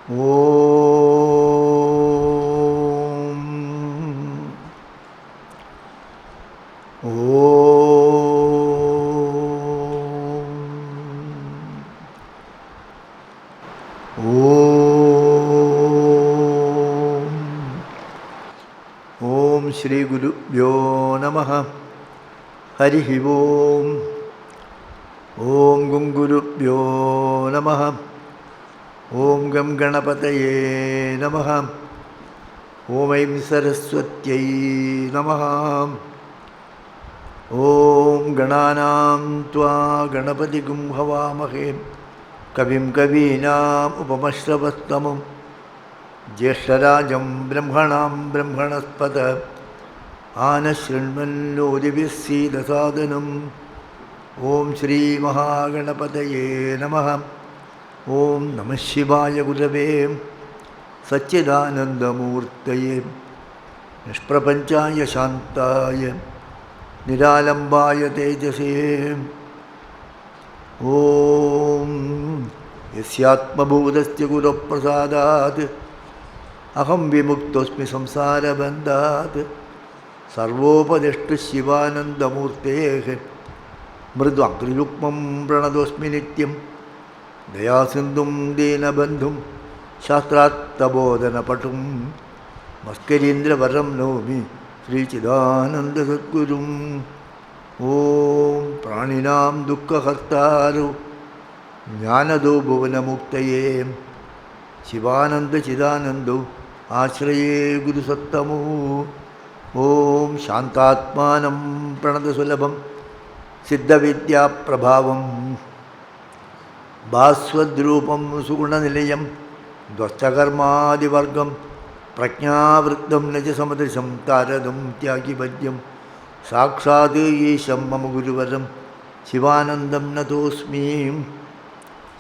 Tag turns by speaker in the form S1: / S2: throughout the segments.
S1: Om Shri Guru Bhyo Namaha Harihi Om Om Gunguru Bhyo Namaha Om Gam Ganapataye Namaha Om Aim Saraswatyai Namaha Om Gananam Tva Ganapati Gum Havamahe Kavim Kavinam Upamashravastamam Jeshtarajam Brahmanam Brahmanaspata Anashrinmanlodivisida sadhanam Om Shri Mahaganapataye Namaha Om Namah Shivaya Gurave Satchidanandamurtaye Nishprapanchaya Shantaya Niralambaya Tejase Om Yasyatma Bhudasya Guru Prasadat Aham Vimuktosmi Samsara Bandhat Sarvopadeshtu Shivanandamurtehe Mridvankriyukmam Pranadosmi Nityam Dayasindhum Dena Bandhum Shastratta Patum Maskarindra Varam Nomi Sri Chidananda Sadgurum Om Praninam Dukkha Hartaru Jnanado Bhuvana Muktaye Shivananda Chidanando Ashraye Guru Sattamu Om Shantatmanam Pranadasulabham Siddha Vidya Prabhavam Bhaswadrupam Suguna Nilayam Dvastakarma Divargam Prajnavriddam Naja Samadrisham Taradam Tyagi Bhadyam Sakshadi Yesham Mama Guruvaram Shivanandam Natosmi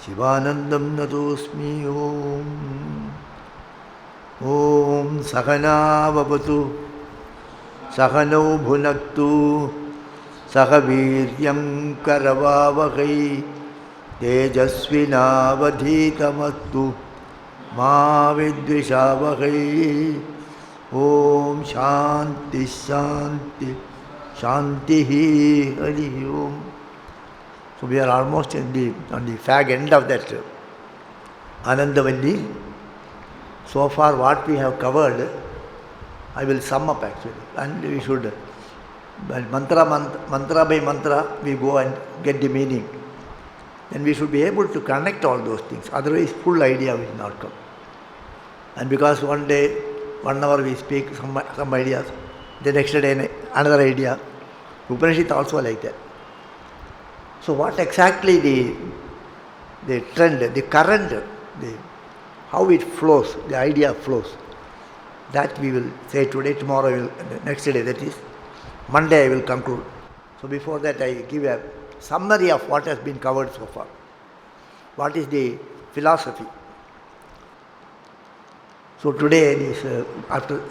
S1: Shivanandam Natosmi Om Om Sakana Vavatu Sakano Bhunaktu Sakaviryam Karavavakai Tejasvinavadhitamastu Ma Vidvishavakai Om Shanti Shanti Shanti Hari Om. So we are almost on the fag end of that Anandavalli. So far what we have covered, I will sum up actually, and we should, mantra by mantra, we go and get the meaning. Then we should be able to connect all those things, otherwise full idea will not come. And because one day, 1 hour we speak some ideas, the next day another idea. Upanishad also like that. So what exactly the trend, the current, how it flows, the idea flows, that we will say today, tomorrow, next day, that is Monday I will conclude. So before that I give a summary of what has been covered so far. What is the philosophy? So today this, after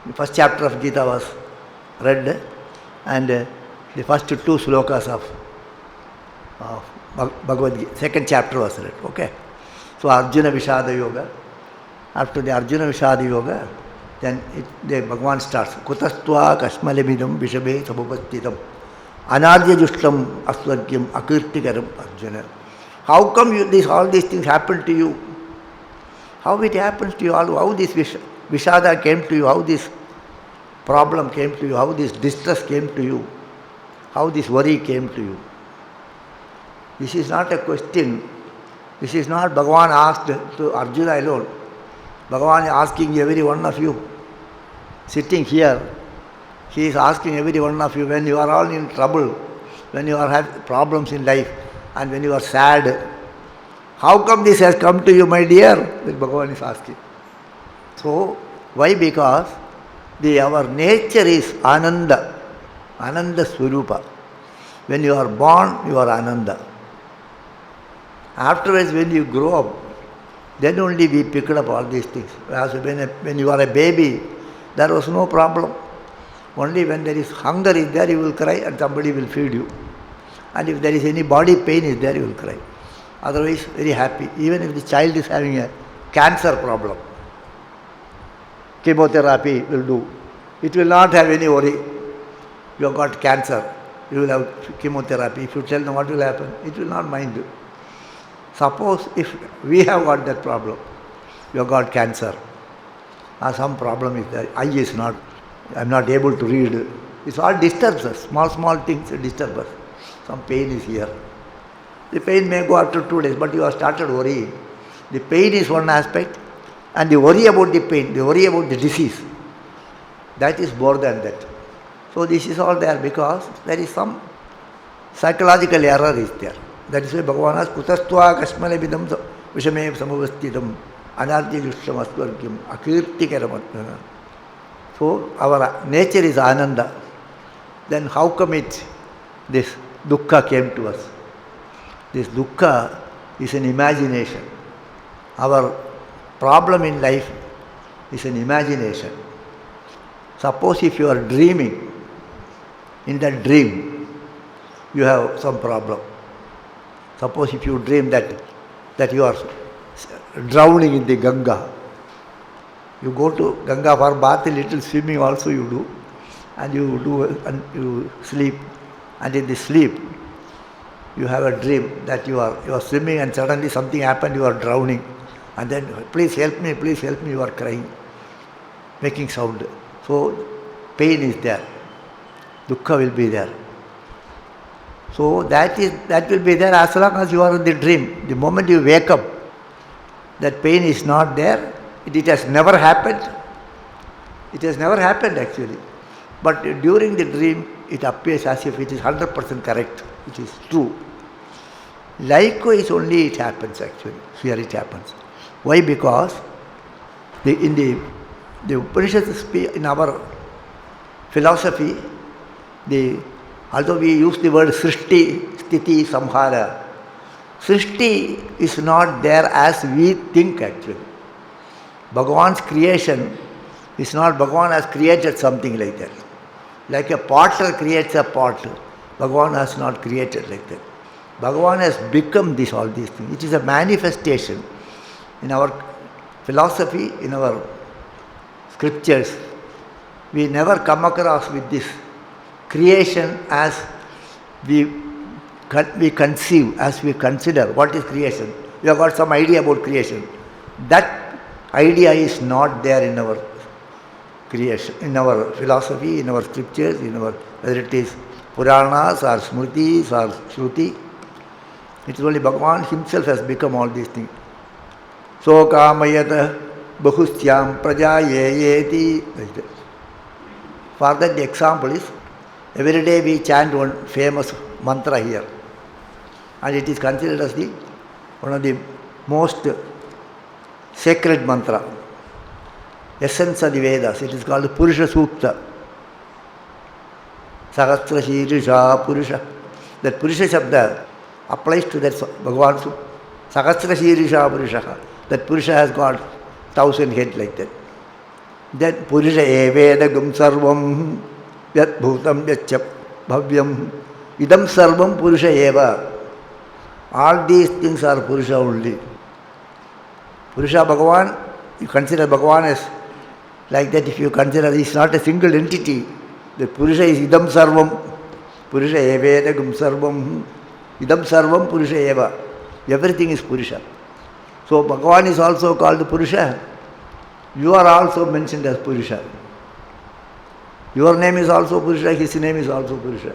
S1: the first chapter of Gita was read, and the first 2 slokas of Bhagavad Gita, second chapter was read. Okay. So Arjuna Vishada Yoga. After the Arjuna Vishada Yoga, then the Bhagavan starts Kutastva Kashmalemidam Vishabe Sabupastitam Anadya Jushtam Aswargyam Akirtikaram Arjuna. How come all these things happen to you? How it happens to you? How this Vishada came to you? How this problem came to you? How this distress came to you? How this worry came to you? This is not a question. This is not Bhagavan asked to Arjuna alone. Bhagavan is asking every one of you. Sitting here, he is asking every one of you when you are all in trouble, when you are having problems in life, and when you are sad. How come this has come to you, my dear? That Bhagavan is asking. So, why? Because our nature is Ananda, Ananda Swarupa. When you are born, you are Ananda. Afterwards, when you grow up, then only we picked up all these things. As when you are a baby, there was no problem. Only when there is hunger is there, you will cry and somebody will feed you. And if there is any body pain is there, you will cry. Otherwise, very happy. Even if the child is having a cancer problem. Chemotherapy will do. It will not have any worry. You have got cancer. You will have chemotherapy. If you tell them what will happen, it will not mind. Suppose if we have got that problem, you have got cancer, or some problem is there, eye is not, I am not able to read. It's all disturbs us. Small things disturb us. Some pain is here. The pain may go after 2 days, but you have started worrying. The pain is one aspect, and the worry about the pain, the worry about the disease, that is more than that. So this is all there because there is some psychological error is there. That is why Bhagavan has kutastva kasmalebidam vishame samavastidam anarthi jusham astvargyam akirtikaram. So our nature is ananda. Then how come this dukkha came to us? This dukkha is an imagination. Our problem in life is an imagination. Suppose if you are dreaming, in that dream you have some problem. Suppose if you dream that you are drowning in the Ganga. You go to Ganga for bath, a little swimming also you do, and you sleep, and in the sleep you have a dream that you are swimming and suddenly something happened, you are drowning, and then please help me, you are crying, making sound. So pain is there, dukkha will be there. So that will be there as long as you are in the dream. The moment you wake up, that pain is not there. It has never happened. It has never happened actually. But during the dream, it appears as if it is 100% correct. It is true. Likewise only it happens actually. Here it happens. Why? Because in the Upanishads, in our philosophy, although we use the word Srishti, Sthiti, Samhara, Srishti is not there as we think actually. Bhagavan's creation is not Bhagavan has created something like that. Like a potter creates a pot, Bhagavan has not created like that. Bhagavan has become all these things. It is a manifestation. In our philosophy, in our scriptures, we never come across with this creation as we conceive, as we consider what is creation. We have got some idea about creation. That idea is not there in our creation, in our philosophy, in our scriptures, whether it is Puranas or Smritis or Shruti. It is only Bhagavan himself has become all these things. So kamayata bahusyam prajayeti. For that the example is, every day we chant one famous mantra here, and it is considered as one of the most sacred mantra, essence of the Vedas. It is called the Purusha Sukta. Sahasra Shirisha Purusha. That Purusha Shabda applies to that Bhagavan. Sahasra Shirisha Purusha. That Purusha has got 1,000 heads like that. Then Purusha Evedagam Sarvam Yat Bhutam Yachap Bhavyam Idam Sarvam Purusha Eva. All these things are Purusha only. Purusha Bhagavan, you consider Bhagavan as like that. If you consider he is not a single entity, the Purusha is Idam Sarvam, Purusha Evedagam Sarvam, Idam Sarvam Purusha Eva. Everything is Purusha. So Bhagavan is also called Purusha. You are also mentioned as Purusha. Your name is also Purusha, his name is also Purusha.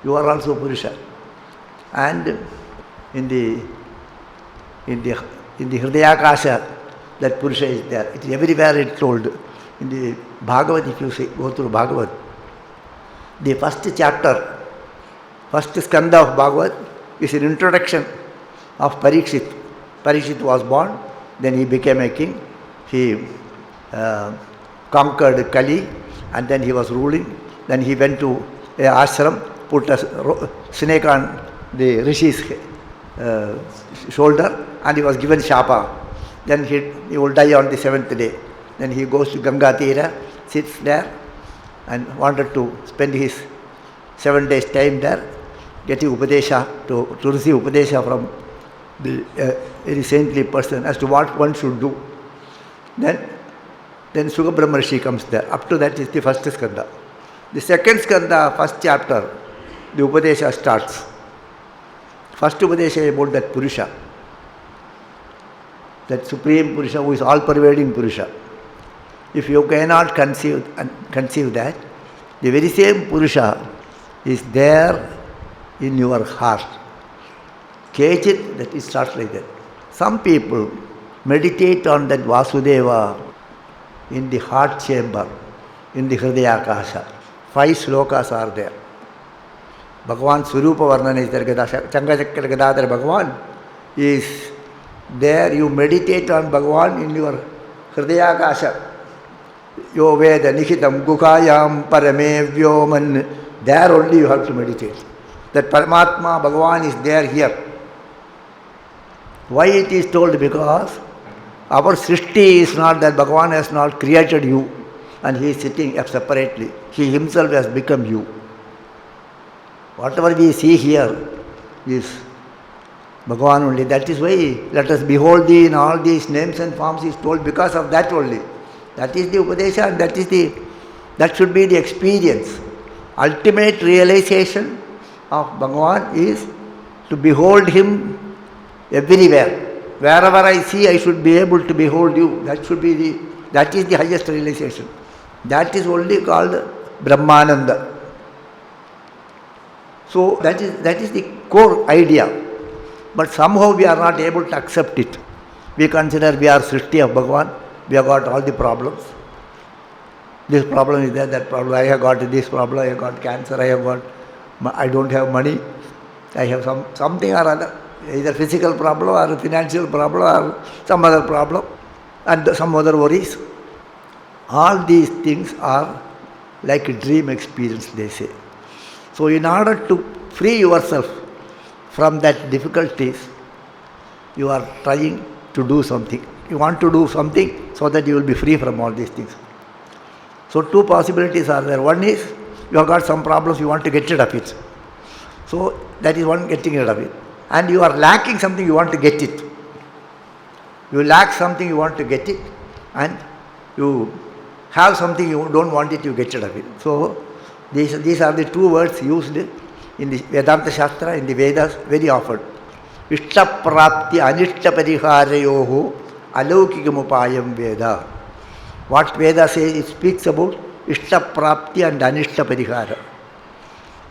S1: You are also Purusha. And in the Hridayakasha, that Purusha is there. It is everywhere it told. In the Bhagavad, if you go through Bhagavad, the first chapter, first skanda of Bhagavad is an introduction of Parikshit. Parikshit was born, then he became a king. He conquered Kali, and then he was ruling. Then he went to an ashram, put a snake on the rishi's shoulder, and he was given shapa. Then he will die on the 7th day. Then he goes to Ganga Tira, sits there, and wanted to spend his 7 days time there, getting Upadesha, to receive Upadesha from the very saintly person as to what one should do. Then Sukha Brahma Rishi comes there. Up to that is the first skanda. The second skanda, first chapter, the Upadesha starts. First Upadesha is about that Purusha, that Supreme Purusha who is all-pervading Purusha. If you cannot conceive that, the very same Purusha is there in your heart. Catch it, that it starts like that. Some people meditate on that Vasudeva in the heart chamber, in the Hridayakasha. 5 slokas are there. Bhagavan Swarupa Varnana is there. Changachakra Gadadhara Bhagavan is there. You meditate on Bhagavan in your Hridayakasha. Yo Veda Nihitam Gukayam Parame Vyoman. There only you have to meditate. That Paramatma Bhagavan is there here. Why it is told? Because our Srishti is not that Bhagavan has not created you and he is sitting up separately. He himself has become you. Whatever we see here is Bhagavan only. That is why let us behold thee in all these names and forms is told because of that only. That is the Upadesha and that should be the experience. Ultimate realization of Bhagavan is to behold him everywhere. Wherever I see, I should be able to behold you. That is the highest realization. That is only called Brahmananda. So that is the core idea. But somehow we are not able to accept it. We consider we are Srishti of Bhagavan. We have got all the problems. This problem is there, that problem. I have got this problem. I have got cancer. I don't have money. I have something or other. Either physical problem or financial problem or some other problem and some other worries. All these things are like a dream experience, they say. So in order to free yourself from that difficulties, you are trying to do something. You want to do something so that you will be free from all these things. So 2 possibilities are there. One is you have got some problems, you want to get rid of it. So that is one, getting rid of it. And you are lacking something, you want to get it. You lack something, you want to get it. And you have something, you don't want it, you get rid of it. So these are the 2 words used in the Vedanta Shastra, in the Vedas very often. Ishta prapti anishta pariharayoho alaukikam Veda. What Veda says, it speaks about Ishta prapti and anishta parihara.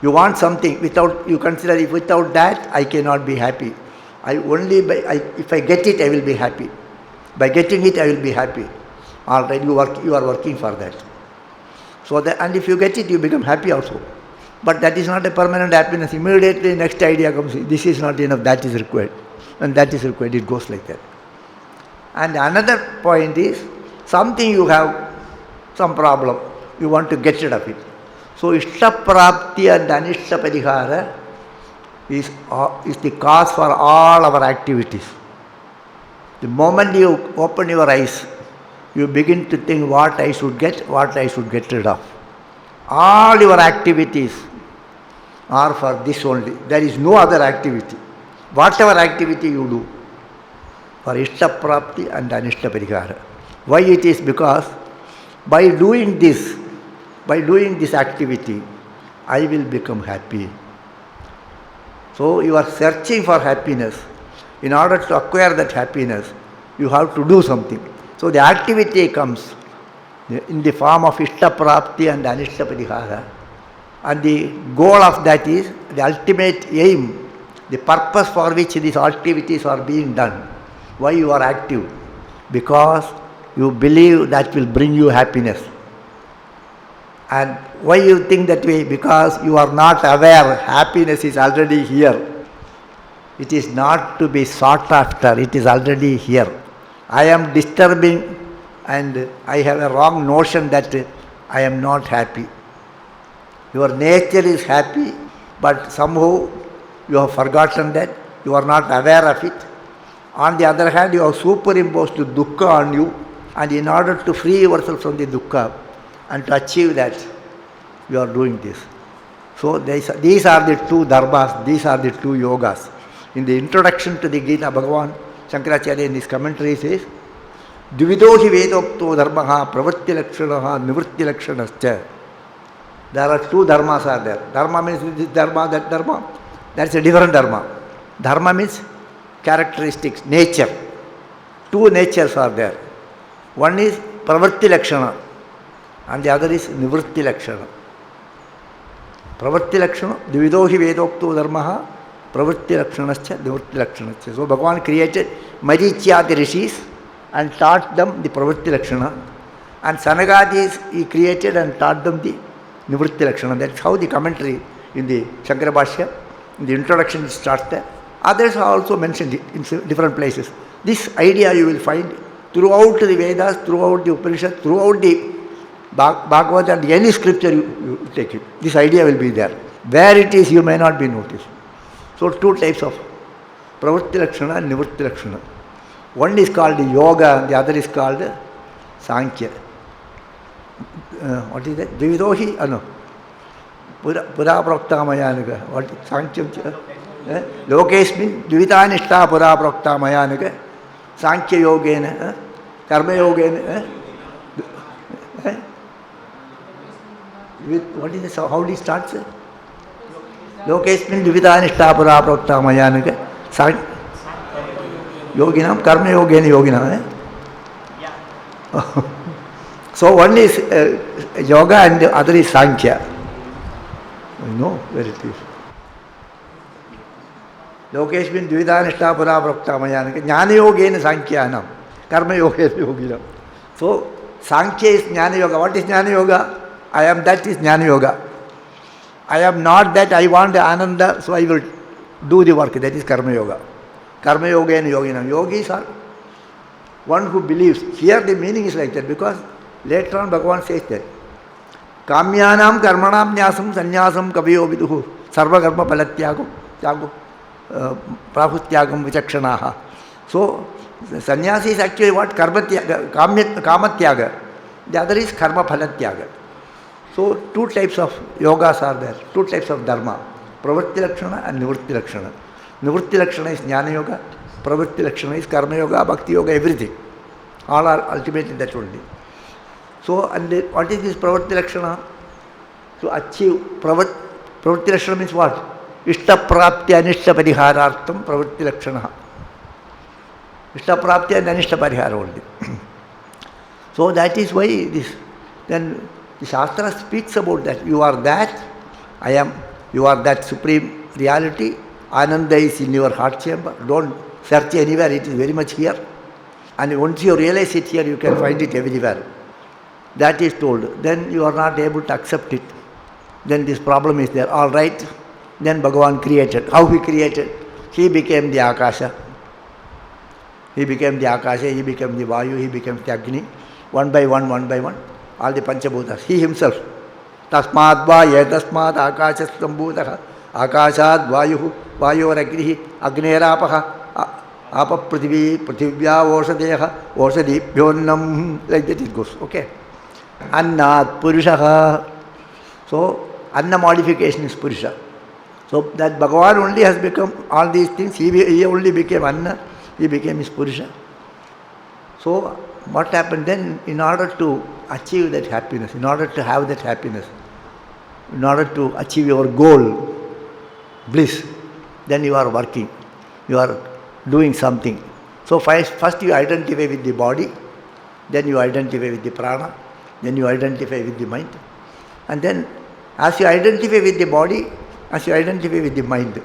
S1: You want something, you consider if without that I cannot be happy. If I get it, I will be happy. By getting it, I will be happy. All right, you are working for that. So and if you get it, you become happy also. But that is not a permanent happiness. Immediately next idea comes, this is not enough, that is required. And that is required, it goes like that. And another point is, something you have, some problem, you want to get rid of it. So Ishta Prapti and Anishta Parihara is the cause for all our activities. The moment you open your eyes, you begin to think what I should get rid of. All your activities are for this only. There is no other activity. Whatever activity you do, for Ishta Prapti and Anishta Parihara. Why it is? Because by doing this activity, I will become happy. So you are searching for happiness. In order to acquire that happiness, you have to do something. So the activity comes in the form of Ishta Prapti and Anishta Parihara. And the goal of that is, the ultimate aim, the purpose for which these activities are being done. Why you are active? Because you believe that will bring you happiness. And why you think that way? Because you are not aware happiness is already here. It is not to be sought after, it is already here. I am disturbing and I have a wrong notion that I am not happy. Your nature is happy, but somehow you have forgotten that, you are not aware of it. On the other hand, you have superimposed the dukkha on you, and in order to free yourself from the dukkha and to achieve that, you are doing this. So these are the 2 dharmas, these are the 2 yogas. In the introduction to the Gita, Bhagavan Shankaracharya in his commentary says, Dvidohi Vedokto Dharmaha Pravritti Lakshanaha Nivritti Lakshanascha. There are two dharmas are there. Dharma means this dharma, that dharma. That's a different dharma. Dharma means characteristics, nature. Two natures are there. One is Pravritti Lakshana and the other is Nivritti Lakshana. Pravritti Lakshana, Dvidohi Vedokto Dharmaha Pravritti Lakshanascha, Nivritti Lakshanascha. So Bhagavan created Marichya rishis and taught them the Pravritti Lakshana. And Sanagadis he created and taught them the Nivritti Lakshana. That's how the commentary in the Shankara Bhashya, in the introduction it starts there. Others are also mentioned in different places. This idea you will find throughout the Vedas, throughout the Upanishad, throughout the Bhagavad and any scripture you take it. This idea will be there. Where it is you may not be noticed. So two types of Pravritti Lakshana and Nivritti Lakshana. One is called Yoga, the other is called Sankhya. What is that? Dvidohi? No. Pura Prokta What is Sankhya? Lokesmin Dvitanishta Pura Prokta Mayanaka. Sankhya Yogena. Karma Yogena. What is this? How do you start? Lokesmin Dvitanishta Pura Prokta Mayanaka. Yoginam, Karma Yogena Yoginam. So one is yoga and the other is Sankhya. I know where it is. Lokesmin Dvidanishta Pura Prokta Mayanaka. Jnana Yogena Sankhyanam. Karma Yogena Yoginam. So Sankhya is Jnana Yoga. What is Jnana Yoga? I am that is Jnana Yoga. I am not that, I want Ananda, so I will do the work. That is Karma Yoga. Karma Yoga and Yoginam. Yogis are one who believes. Here the meaning is like that because later on Bhagavan says that Kamyanam Karmanam Nyasam Sanyasam Kaviyo Viduhu Sarva Karma Palatyagam Prahutyagam Vichakshanaha. So sannyasi is actually what? Kamatyaga. The other is Karma Palatyaga. So two types of yogas are there, two types of dharma, Pravritti Lakshana and Nivritti Lakshana. Nivritti Lakshana is Jnana Yoga, Pravritti Lakshana is Karma Yoga, Bhakti Yoga, everything. All are ultimately that only. So, and what is this Pravritti Lakshana? To achieve, Pravritti Lakshana means what? Ishta Prapti Anishta Pariharartham Pravritti Lakshana. Ishta Prapti and Anishta Parihara only. So that is why this, then the Shastra speaks about that. You are that, I am, you are that supreme reality. Ananda is in your heart chamber. Don't search anywhere, it is very much here. And once you realize it here, you can find it everywhere. That is told. Then you are not able to accept it. Then this problem is there. All right. Then Bhagavan created. How he created? He became the Akasha. He became the Akasha, he became the Vayu, he became the Agni. One by one, all the Panchabhutas. He himself. Tasmad Vaya, Tasmad Akashas Sambhutaha, Akashad Vayuhu, Vayor Agnihi, Agnerapaha, Apa Prithivi, Prithivya Osadeha, Osadipyonnam, like that it goes. Okay. Annat Purushaha. So, Anna modification is Purusha. So, that Bhagavan only has become all these things. He only became Anna, he became his Purusha. So, what happened then? In order to achieve that happiness, in order to have that happiness, in order to achieve your goal, bliss, then you are working, you are doing something. So first you identify with the body, then you identify with the prana, then you identify with the mind. And then as you identify with the body, as you identify with the mind,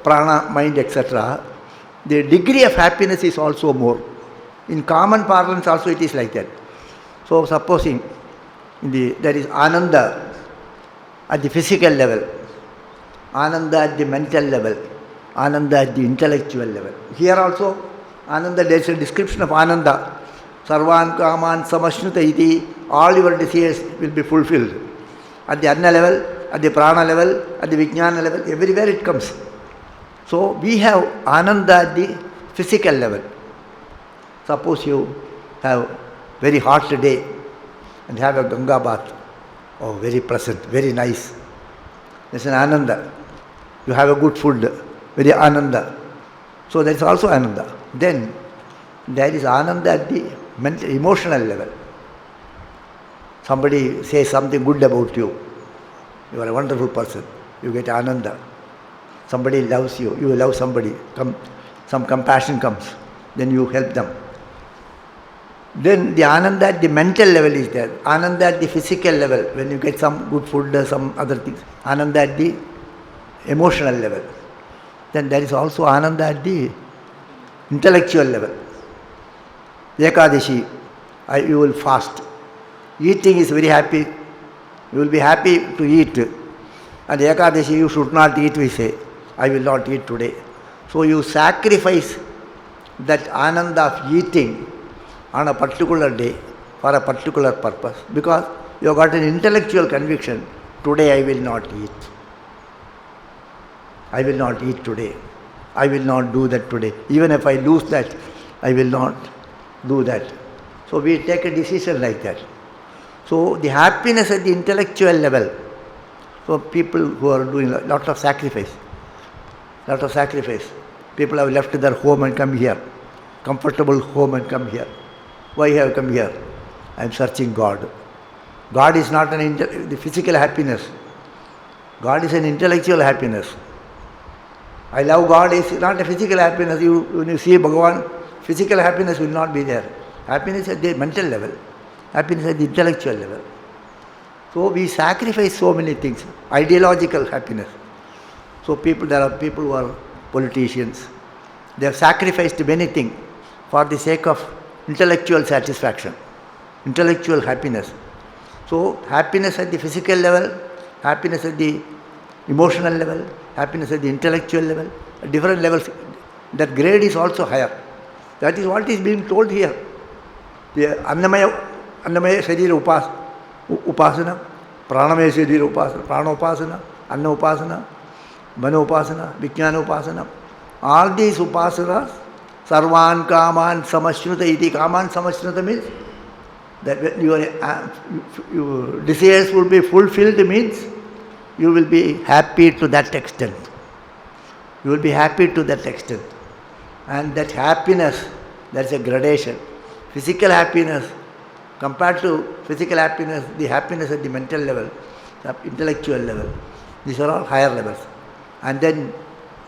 S1: prana, mind, etc., the degree of happiness is also more. In common parlance also it is like that. So supposing there is Ananda at the physical level, Ananda at the mental level, Ananda at the intellectual level. Here also Ananda, there is a description of Ananda. Sarvan Kaman Samashnuta iti, all your desires will be fulfilled. At the Anna level, at the Prana level, at the Vijnana level, everywhere it comes. So we have Ananda at the physical level. Suppose you have very hot day and have a Ganga bath. Oh, very pleasant, very nice. There's an Ananda. You have a good food. very Ananda. So there is also Ananda. Then there is Ananda at the mental, emotional level. Somebody says something good about you. You are a wonderful person. You get Ananda. Somebody loves you. You love somebody. Some compassion comes. Then you help them. Then the Ananda at the mental level is there. Ananda at the physical level, when you get some good food or some other things. Ananda at the emotional level. Then there is also Ananda at the intellectual level. Ekadashi, you will fast. Eating is very happy. You will be happy to eat. And Ekadashi, you should not eat, we say. I will not eat today. So you sacrifice that Ananda of eating on a particular day for a particular purpose, because you have got an intellectual conviction, today I will not eat. I will not eat today. I will not do that today. Even if I lose that, I will not do that. So we take a decision like that. So the happiness at the intellectual level, so people who are doing a lot of sacrifice, people have left their home and come here, comfortable home and come here. Why have you come here? I am searching God. God is not the physical happiness. God is an intellectual happiness. I love God is not a physical happiness. When you see Bhagavan, physical happiness will not be there. Happiness at the mental level. Happiness at the intellectual level. So we sacrifice so many things. Ideological happiness. So there are people who are politicians. They have sacrificed many things for the sake of intellectual satisfaction, intellectual happiness. So happiness at the physical level, happiness at the emotional level, happiness at the intellectual level, at different levels, that grade is also higher. That is what is being told here. The Annamaya Sharira Upasana, Pranamaya Sharira Upasana, Prana Upasana, Anna Upasana, Mano Upasana, Vijnana Upasana. All these upasanas, Sarvan Kaman Samashruta iti. Kaman Samashruta means that when your desires will be fulfilled, means you will be happy to that extent. You will be happy to that extent. And that happiness, there is a gradation. Physical happiness, compared to physical happiness, the happiness at the mental level, the intellectual level, these are all higher levels. And then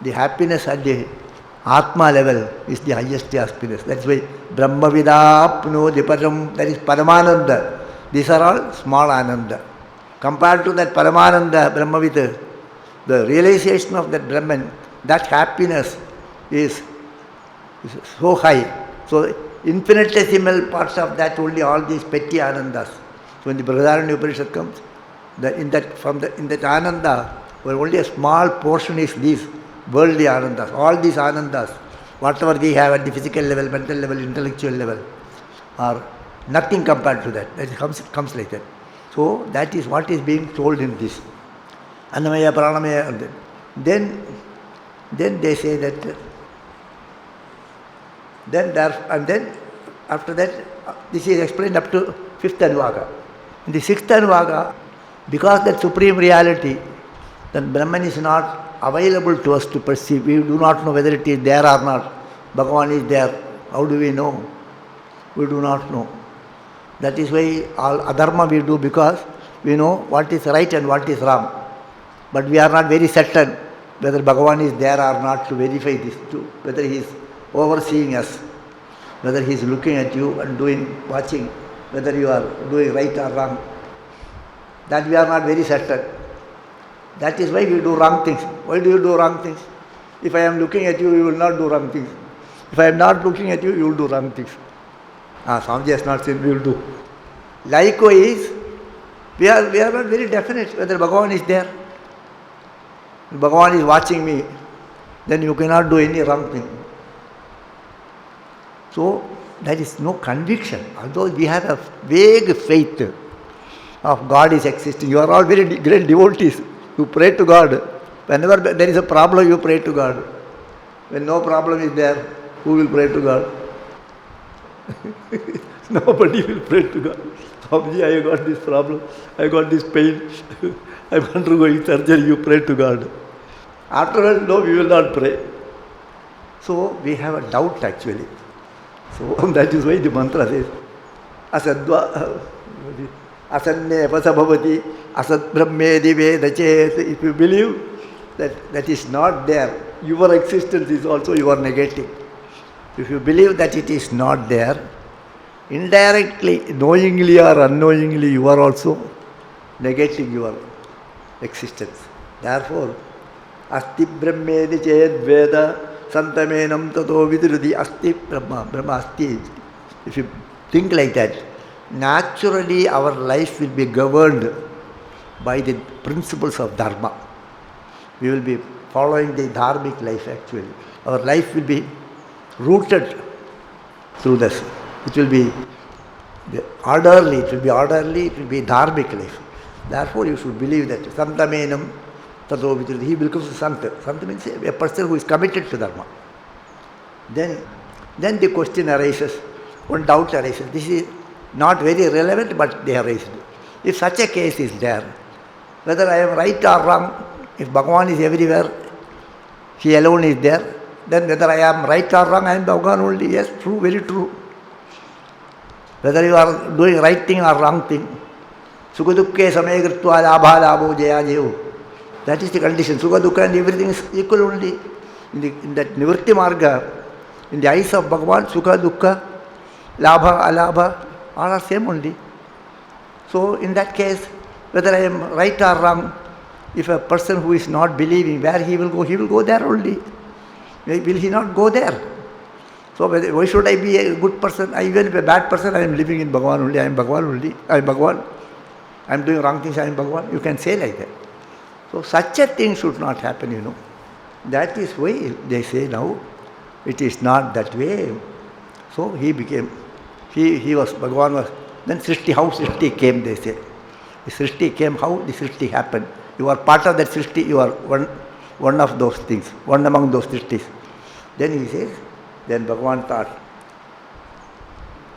S1: the happiness at the Atma level is the highest happiness. That's why Brahmavidapno Diparam, that is Padmanabhanandaji. These are all small Ananda. Compared to that Padmanabhanandaji, Brahmavida, the realization of that Brahman, that happiness is so high. So infinitesimal parts of that only all these petty Anandas. So when the Brihadaranyaka Upanishad comes, in that Ananda, where only a small portion is these worldly Anandas. All these Anandas, whatever we have at the physical level, mental level, intellectual level, are nothing compared to that. That comes like that. So that is what is being told in this. Annamaya, Pranamaya. Then they say that, then after that, this is explained up to 5th Anvaga. In the 6th Anvaga, because that supreme reality, then Brahman is not available to us to perceive. We do not know whether it is there or not. Bhagavan is there. How do we know? We do not know. That is why all adharma we do, because we know what is right and what is wrong. But we are not very certain whether Bhagavan is there or not to verify this, whether he is overseeing us, whether he is looking at you and watching, whether you are doing right or wrong. That we are not very certain. That is why we do wrong things. Why do you do wrong things? If I am looking at you, you will not do wrong things. If I am not looking at you, you will do wrong things. Swami has not said we will do. Likewise, we are not very definite whether Bhagavan is there. If Bhagavan is watching me, then you cannot do any wrong thing. So, there is no conviction. Although we have a vague faith of God is existing. You are all very great devotees. You pray to God. Whenever there is a problem, you pray to God. When no problem is there, who will pray to God? Nobody will pray to God. Swamiji, I got this problem. I got this pain. I am undergoing surgery. You pray to God. Afterwards, no, we will not pray. So we have a doubt actually. So that is why the mantra says, Asadva, Asanne Pasabhavati, Asad Brahmedi Vedachet. If you believe that is not there, your existence is also you are negating. If you believe that it is not there, indirectly, knowingly or unknowingly, you are also negating your existence. Therefore, Asti Brahmedi Ched Veda Santamenam Tato Vidrudi Asti Brahma, Brahma Asti. If you think like that, naturally our life will be governed by the principles of Dharma. We will be following the dharmic life actually. Our life will be rooted through this. It will be orderly, it will be dharmic life. Therefore you should believe that Santamenam Tato Vidrudi, he becomes a Santa. Santa means a person who is committed to Dharma. Then the question arises, one doubt arises. This is not very relevant, but they are raised. If such a case is there, whether I am right or wrong, if Bhagavan is everywhere, he alone is there, then whether I am right or wrong, I am Bhagavan only. Yes, true, very true. Whether you are doing right thing or wrong thing, Sukha Dukkhe Samaya Kritva Labha Labho Jaya Jayo. That is the condition. Sukha Dukkha and everything is equal only. In that Nivritti Marga, in the eyes of Bhagavan, Sukha Dukkha, Labha, Alabha, all are same only. So in that case, whether I am right or wrong, if a person who is not believing, where he will go there only. Will he not go there? So why should I be a good person? Even if a bad person, I am living in Bhagavan only, I am Bhagavan only, I am Bhagavan. I am doing wrong things, I am Bhagavan. You can say like that. So such a thing should not happen, That is why they say now, it is not that way. So he was, Bhagavan was, then Srishti, how Srishti came, they say. The Srishti came, how the Srishti happened. You are part of that Srishti, you are one of those things, one among those Srishtis. Then he says, then Bhagavan thought,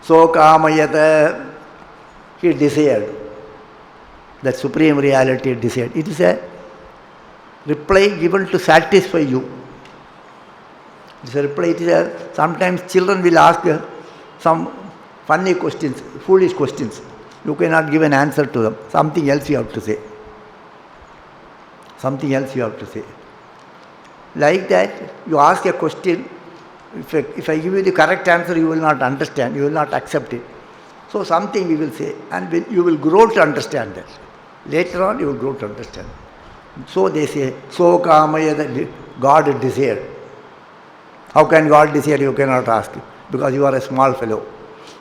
S1: so kamayata, he desired, that supreme reality desired. It is a reply given to satisfy you. It is a reply, sometimes children will ask some funny questions, foolish questions. You cannot give an answer to them. Something else you have to say. Something else you have to say. Like that, you ask a question, if I give you the correct answer, you will not understand, you will not accept it. So something we will say, and you will grow to understand that. Later on, you will grow to understand. So they say, so kamaya, that God desired. How can God desire? You cannot ask, because you are a small fellow.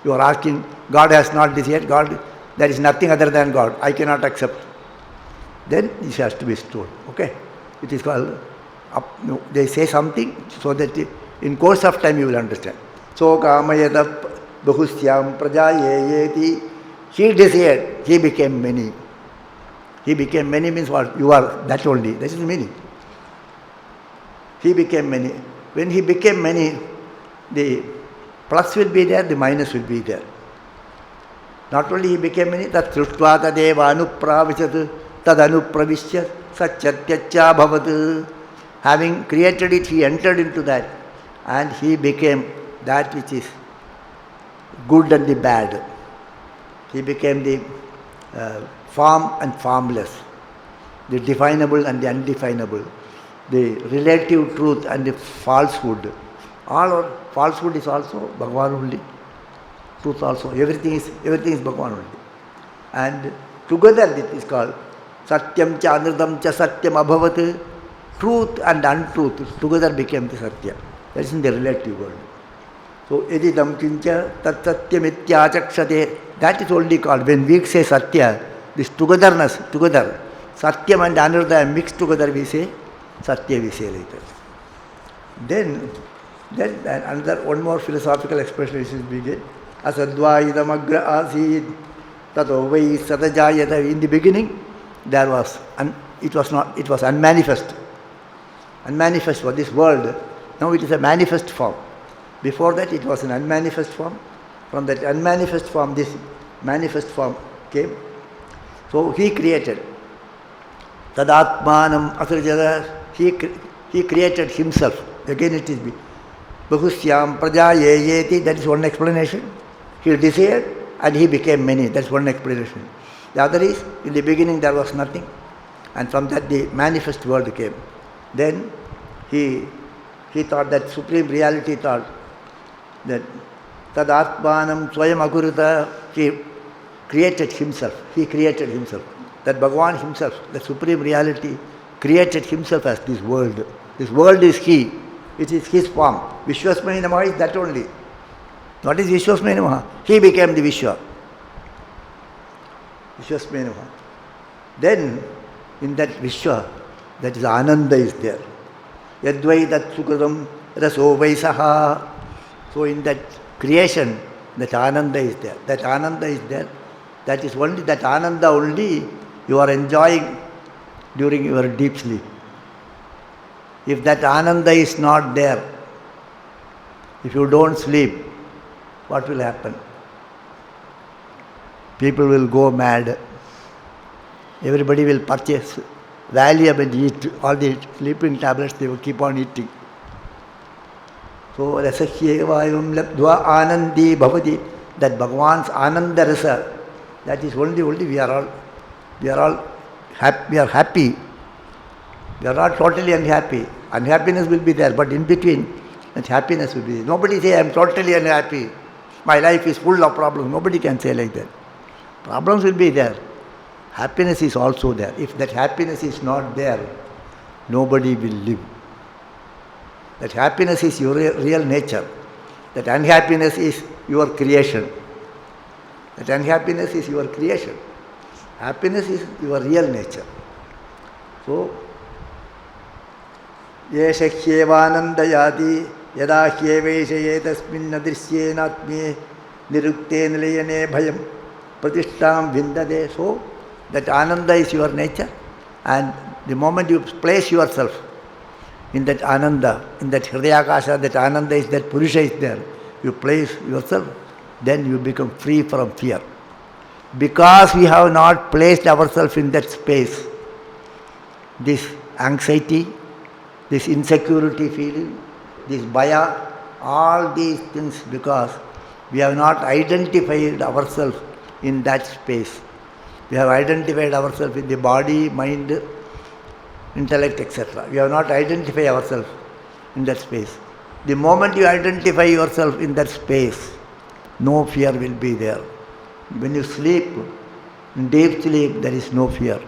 S1: You are asking, God has not desired, God, there is nothing other than God. I cannot accept. Then this has to be stored. Okay? It is called, they say something so that in course of time you will understand. So kamayata bahusyam prajayeti. He desired, he became many. He became many means what? You are that only. That is the meaning. He became many. When he became many, the plus will be there, the minus will be there. Not only he became many, that sruštva tadeva anupravishat tad anupravishya satyatyacha bhavat. Having created it, he entered into that and he became that which is good and the bad. He became the form and formless, the definable and the undefinable, the relative truth and the falsehood. All our falsehood is also Bhagavan only. Truth also. Everything is Bhagavan only. And together it is called Satyam cha Anridam cha Satyam abhavat. Truth and untruth together became the Satya. That is in the relative world. So edidam kincha tat satyam ityachakshate. That is only called, when we say Satya, this togetherness, together, Satyam and Anurda mixed together, we say Satya, we say later. Then another one more philosophical expression which is begin. Asadvaidam agra asid tato vai satajayata. In the beginning there was, it was unmanifest. Unmanifest for this world. Now it is a manifest form. Before that it was an unmanifest form. From that unmanifest form, this manifest form came. So he created. Tadatmanam asrajada he created himself. Again it is Bahusyam Praja Yeti, that is one explanation. He desired and he became many, that's one explanation. The other is, in the beginning there was nothing, and from that the manifest world came. Then he thought that Supreme Reality thought that Tadatmanam Swayam Akurita, he created himself. He created himself. That Bhagavan himself, the Supreme Reality, created himself as this world. This world is he. It is his form. Vishwasmai Namaha is that only. What is Vishwasmai Namaha? He became the Vishwa. Vishwasmai Namaha. Then, in that Vishwa, that is Ananda is there. Yadvai tat sukadam raso vaisaha. So in that creation, that Ananda is there. That Ananda is there. That is only, that Ananda only you are enjoying during your deep sleep. If that Ananda is not there, if you don't sleep, what will happen? People will go mad. Everybody will purchase Valium and eat all the sleeping tablets, they will keep on eating. So, Rasahyevayam Labdva Anandi Bhavati, that Bhagavan's Ananda Rasa, that is only we are all happy. We are not totally unhappy. Unhappiness will be there, but in between, that happiness will be there. Nobody say, I am totally unhappy. My life is full of problems. Nobody can say like that. Problems will be there. Happiness is also there. If that happiness is not there, nobody will live. That happiness is your real nature. That unhappiness is your creation. That unhappiness is your creation. Happiness is your real nature. So, Yesha Hyevanandayati Yada Hyeveshaye Tasmin Nadrisyenatme Nirukte Nilayane Bhayam Pratishtam Vindade. So, that Ananda is your nature, and the moment you place yourself in that Ananda, in that Hridayakasha, that Ananda is there, Purusha is there, you place yourself, then you become free from fear. Because we have not placed ourselves in that space, this anxiety, this insecurity feeling, this bhaya, all these things, because we have not identified ourselves in that space. We have identified ourselves in the body, mind, intellect, etc. We have not identified ourselves in that space. The moment you identify yourself in that space, no fear will be there. When you sleep, in deep sleep, there is no fear.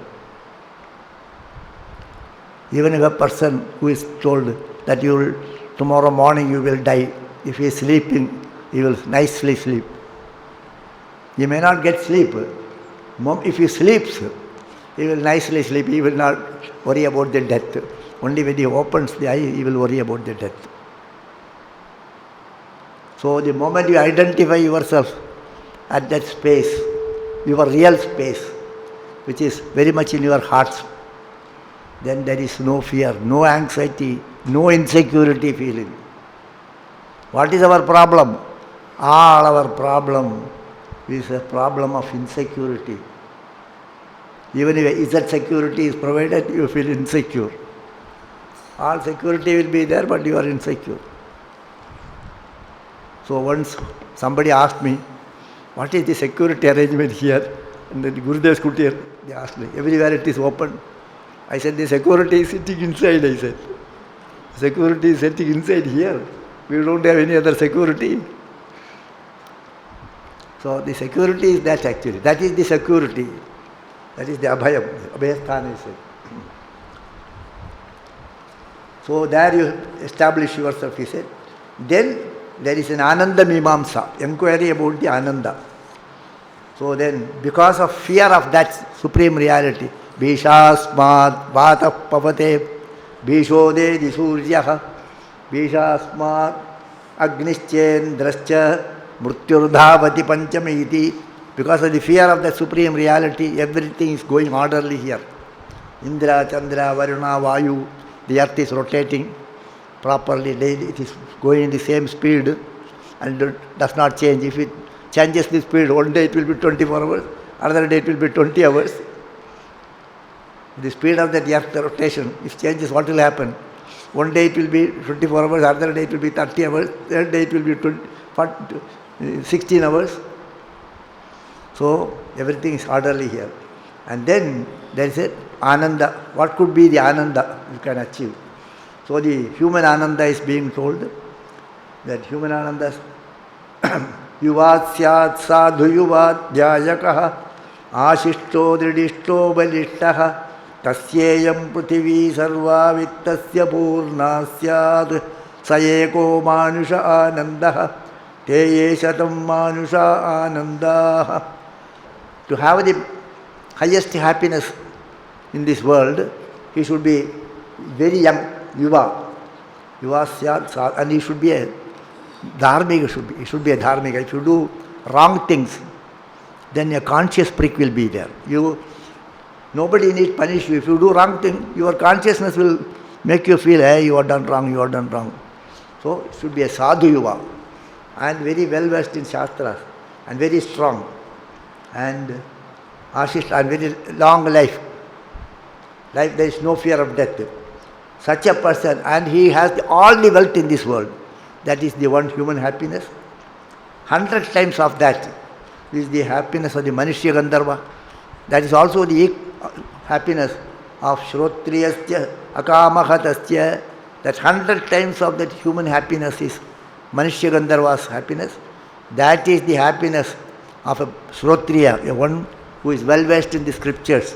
S1: Even if a person who is told that tomorrow morning you will die, if he is sleeping, he will nicely sleep. He may not get sleep. If he sleeps, he will nicely sleep. He will not worry about the death. Only when he opens the eye, he will worry about the death. So the moment you identify yourself at that space, your real space, which is very much in your heart, then there is no fear, no anxiety, no insecurity feeling. What is our problem? All our problem is a problem of insecurity. Even if that security is provided, you feel insecure. All security will be there, but you are insecure. So once somebody asked me, what is the security arrangement here? And then Gurudev's Kutir, they asked me, everywhere it is open. I said, the security is sitting inside, I said. Security is sitting inside here. We don't have any other security. So the security is that actually. That is the security. That is the abhayam. Abhayasthana is it. So there you establish yourself, he said. Then there is an Ananda Mimamsa, inquiry about the Ananda. So then, because of fear of that supreme reality, Bhishasmat Vata Pavate Bhishode Disuryaha Bhishasmat Agnischendrascha Mrutyurdhavati Panchamiti. Because of the fear of the supreme reality, everything is going orderly here. Indra, Chandra, Varuna, Vayu, the earth is rotating properly daily. It is going in the same speed and does not change. If it changes the speed, one day it will be 24 hours, another day it will be 20 hours. The speed of that earth rotation, if changes, what will happen? One day it will be 24 hours, other day it will be 30 hours, third day it will be 16 hours. So everything is orderly here. And then there is a Ananda. What could be the Ananda you can achieve? So the human Ananda is being told that human Ananda yuvat syat sadhu yuvat dhyayakaha ashishto dridishto balishtaha tasyeyam prithvi sarva vittasya purna syad sayeko manusha anandaha te shatam manusha anandaha. To have the highest happiness in this world, he should be very young, yuva syat, and he should be a dharmika. He should be a dharmika. If you do wrong things, then a conscious prick will be there. Nobody needs punish you. If you do wrong thing, your consciousness will make you feel, hey, you are done wrong, you are done wrong. So it should be a sadhu yuva, and very well versed in shastras, and very strong, and ashish, and very long life. There is no fear of death. Such a person, and he has all the wealth in this world. That is the one human happiness. 100 times of that is the happiness of the Manishya Gandharva. That is also the happiness of Shrotriyasya, Akamahatasya. That 100 times of that human happiness is Manishya Gandharva's happiness. That is the happiness of a Shrotriya, a one who is well versed in the scriptures,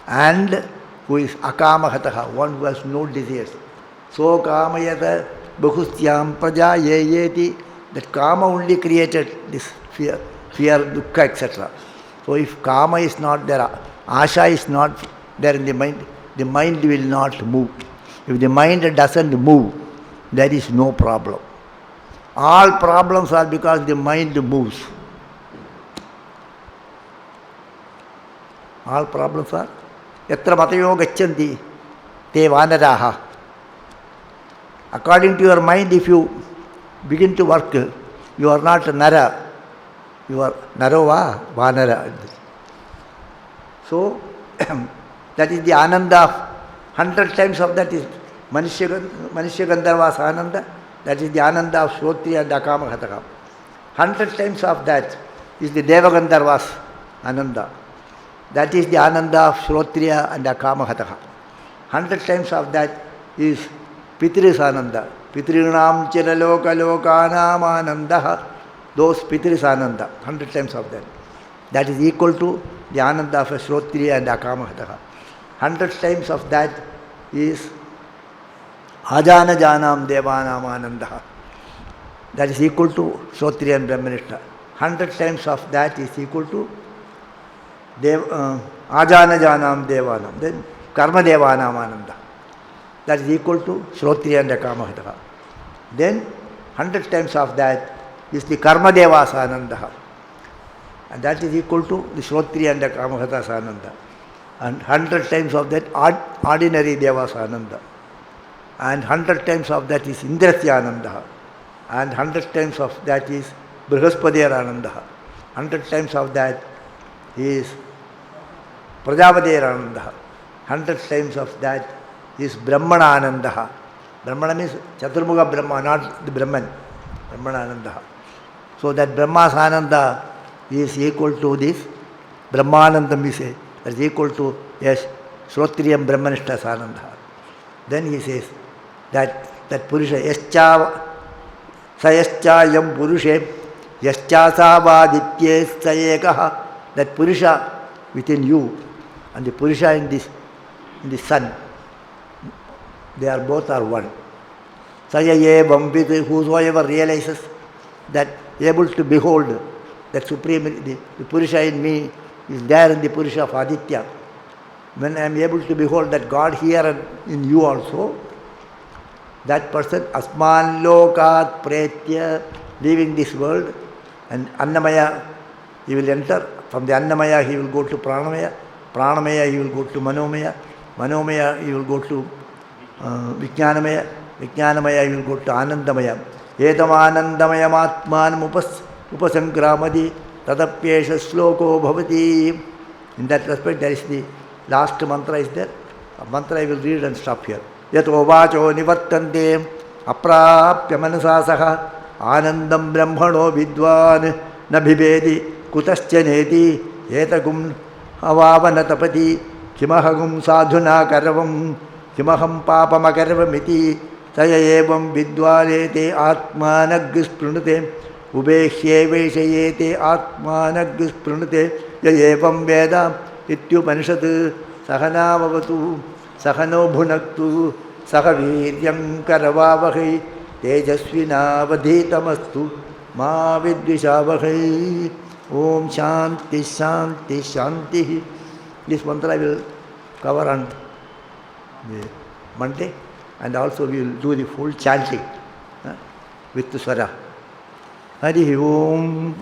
S1: and who is Akamahataha, one who has no desires. So Kamayata Bahustyam Praja Yeti, that Kama only created this fear, dukkha, etc. So if Kama is not there, Asha is not there in the mind will not move. If the mind doesn't move, there is no problem. All problems are because the mind moves. All problems are Yatra matayo gachanti te vanaraha. According to your mind, if you begin to work, you are not nara, you are narova, vanara. So that is the ananda of 100 times of that is Manishya Gandharva's ananda. That is the ananda of Shrotriya and Akamahataka. 100 times of that is the Deva Gandharva's ananda. That is the ananda of Shrotriya and Akamahataka. 100 times of that is Pitris ananda. Pitrinam chiraloka lokanam anandaha. Those Pitris ananda. 100 times of that. That is equal to the ananda of a Shrotriya and Akamahataka. 100 times of that is Ajana Janam Devanam Anandaha. That is equal to Shrotriya and Brahmanishta. 100 times of that is equal to Ajana Janam Devanam. Then Karma Devanam Ananda. That is equal to Shrotriya and Akamahataka. Then 100 times of that is the Karma Devas Anandaha. And that is equal to the Shrotriya and Akamahataka Ananda. And 100 times of that ordinary Devas Ananda. And 100 times of that is Indrasya Ananda. And 100 times of that is Brihaspadera Ananda. 100 times of that is Prajapatera Ananda. 100 times of that is Brahmanandavalli. Brahmana means Chaturmukha Brahma, not the Brahman. Brahmanandavalli. So that Brahma's Ananda is equal to this Brahmanandam, we say. That is equal to, yes, Shrotriyam Brahmanishta's Ananda. Then he says that Purusha, Sayascha Yam Purushe, Yascha Savaditye Sayekaha, that Purusha within you and the Purusha in the sun, they are both are one. Sayaye Bambit, whosoever realizes that able to behold that supreme, the Purusha in me is there in the Purusha of Aditya. When I am able to behold that God here and in you also, that person Asman Lokat Pretya, leaving this world, and Annamaya he will enter. From the Annamaya he will go to Pranamaya. Pranamaya he will go to Manomaya. Manomaya he will go to Vijnanamaya. Vijnanamaya he will go to Anandamaya. Etam Anandamayam Atmanam Upasankramadi Tadapyesha Sloko Bhavati. In that respect there is the last mantra is there. A mantra I will read and stop here. Yato vacho nivartante aprapya manasa saha anandam brahmano vidwan nabhibedi kutaschaneti etagum avavanatapati kimahagum sadhuna karavam kimaham papamakarvamiti saya evam vidvalete atmanagspranute ubehye veshayete atmanagspranute yayevam veda ityupanishad sahanavavatu sahano bhunaktu sahaviryam karavavahai tejasvinavadhitamastu ma vidvishavahai. Om Shanti Shanti Shanti. This mantra I will cover on the Monday, and also we will do the full chanting with the Swara. Hari Om.